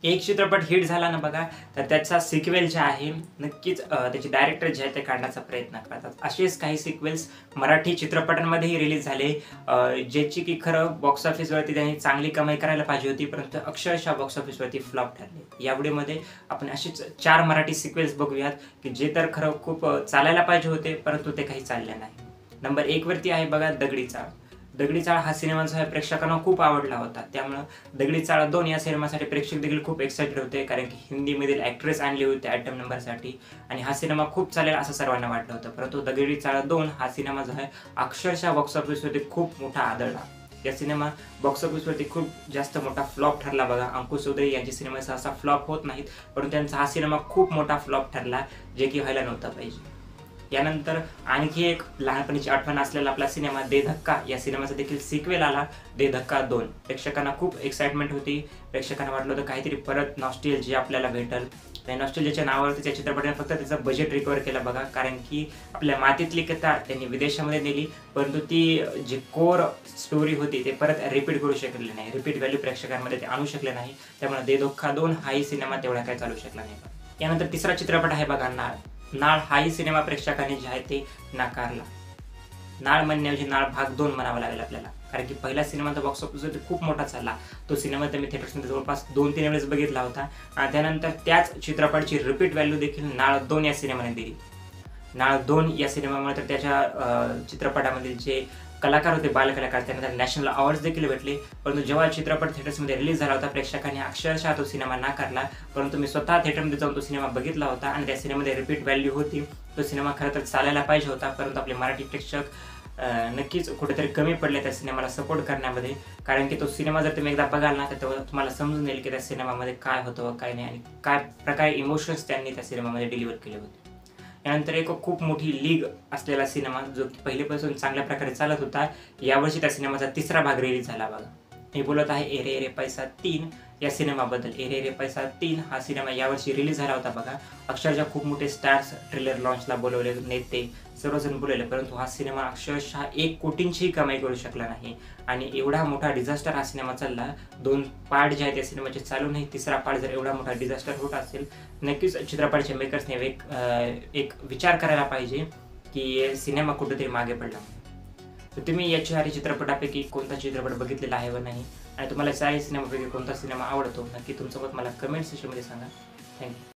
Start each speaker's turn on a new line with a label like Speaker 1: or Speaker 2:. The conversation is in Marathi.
Speaker 1: एक चित्रपट हिट झाला ना बघा, तर त्याचा सिक्वेल जे आहे नक्कीच त्याचे डायरेक्टर जे आहेत ते काढण्याचा प्रयत्न करतात. असेच काही सिक्वेल्स मराठी चित्रपटांमध्येही रिलीज झाले, ज्याची की खरं बॉक्स ऑफिसवरती त्यांनी चांगली कमाई करायला पाहिजे होती, परंतु अक्षरशः बॉक्स ऑफिसवरती फ्लॉप ठरले. या व्हिडिओमध्ये आपण असेच 4 मराठी सिक्वेल्स बघूयात, की जे तर खरं खूप चालायला पाहिजे होते, परंतु ते काही चालले नाही. नंबर 1 वरती आहे बघा दगडी चाळ. दगडी चाळ हा सिनेमा जो आहे प्रेक्षकांना खूप आवडला होता. त्यामुळं दगडी चाळ 2 या सिनेमासाठी प्रेक्षक देखील खूप एक्साइटेड होते, कारण की हिंदीमधील ॲक्ट्रेस आणली होती आयटम नंबरसाठी आणि हा सिनेमा खूप चालेल असं सर्वांना वाटलं होतं. परंतु दगडी चाळ 2 हा सिनेमा जो आहे अक्षरशः बॉक्स ऑफिसवरती खूप मोठा आदळला. या सिनेमा बॉक्स ऑफिसवरती खूप जास्त मोठा फ्लॉप ठरला बघा. अंकुश चौधरी यांचे सिनेमा सहसा फ्लॉप होत नाहीत, परंतु त्यांचा हा सिनेमा खूप मोठा फ्लॉप ठरला, जे की व्हायला नव्हता पाहिजे. यानंतर आणखी एक लहानपणीची आठवण असलेला आपला सिनेमा दे धक्का, या सिनेमाचा देखील सिक्वेल आला, दे धक्का 2. प्रेक्षकांना खूप एक्साइटमेंट होती. प्रेक्षकांना वाटलं होतं काहीतरी परत नॉस्टॅल्जिया आपल्याला भेटेल. त्या नॉस्टॅल्जियाच्या नावावरती त्या चित्रपटाने फक्त त्याचं बजेट रिकव्हर केलं बघा, कारण की आपल्या मातीतली कथा त्यांनी विदेशामध्ये नेली, परंतु ती जी कोर स्टोरी होती ते परत रिपीट करू शकले नाही. रिपीट व्हॅल्यू प्रेक्षकांमध्ये ते आणू शकले नाही. त्यामुळे दे धक्का 2 हाही सिनेमा तेवढा काही चालू शकला नाही. यानंतर तिसरा चित्रपट आहे बघा नाळ. नाळ हाही सिनेमा प्रेक्षकांनी जे आहे ते नाकारला. नाळ म्हणण्याऐवजी नाळ भाग 2 म्हणावा लागेल आपल्याला, कारण की पहिला सिनेमा तर बॉक्स ऑफिसवरती खूप मोठा चालला. तो सिनेमा तर मी थिएटर्समध्ये जवळपास 2-3 वेळेस बघितला होता आणि त्यानंतर त्याच चित्रपटाची रिपीट व्हॅल्यू देखील नाळ 2 या सिनेमाने दिली. नाळ 2 या सिनेमामुळे तर त्याच्या चित्रपटामधील जे कलाकार होते, बालकलाकार, त्यांना नॅशनल अवॉर्ड्स देखील भेटले. परंतु जेव्हा चित्रपट थिएटर्समध्ये रिलीज झाला होता, प्रेक्षकांनी अक्षरशः तो सिनेमा नाकारला. परंतु मी स्वतः थिएटरमध्ये जाऊन तो सिनेमा बघितला होता आणि त्या सिनेमामध्ये रिपीट व्हॅल्यू होती. तो सिनेमा खरं तर चालायला पाहिजे होता, परंतु आपले मराठी प्रेक्षक नक्कीच कुठेतरी कमी पडले त्या सिनेमाला सपोर्ट करण्यामध्ये, कारण की तो सिनेमा जर तुम्ही एकदा बघाल ना, तर तेव्हा तुम्हाला समजून येईल की त्या सिनेमामध्ये काय होतं व काय नाही आणि काय प्रकारे इमोशन्स त्यांनी त्या सिनेमामध्ये डिलिव्हर केले होते. यानंतर एक खूप मोठी लीग असलेला सिनेमा, जो की पहिलेपासून चांगल्या प्रकारे चालत होता, यावर्षी त्या सिनेमाचा 3रा भाग रिलीज झाला बघा. मी बोलत आहे ए रे रे पैसा 3 या सिनेमाबद्दल. ए रे रे पैसा 3 हा सिनेमा यावर्षी रिलीज झाला होता बघा. अक्षरशः खूप मोठे स्टार्स ट्रेलर लॉन्चला बोलवले, नेते सर्वजण बोलवले, परंतु हा सिनेमा अक्षरशः 1 कोटींचीही कमाई करू शकला नाही आणि एवढा मोठा डिझास्टर हा सिनेमा चालला. 2 पार्ट जे आहेत त्या सिनेमाचे चालू नाही, 3रा पार्ट जर एवढा मोठा डिझास्टर होत असेल, नक्कीच चित्रपटाच्या मेकर्सने एक विचार करायला पाहिजे की सिनेमा कुठेतरी मागे पडला. तर तुम्ही या 4 चित्रपटापैकी कोणता चित्रपट बघितलेला आहे व नाही, आणि तुम्हाला 4 सिनेमापैकी कोणता सिनेमा आवडतो, नक्की तुमचं मत मला कमेंट सेक्शनमध्ये सांगा. थँक्यू.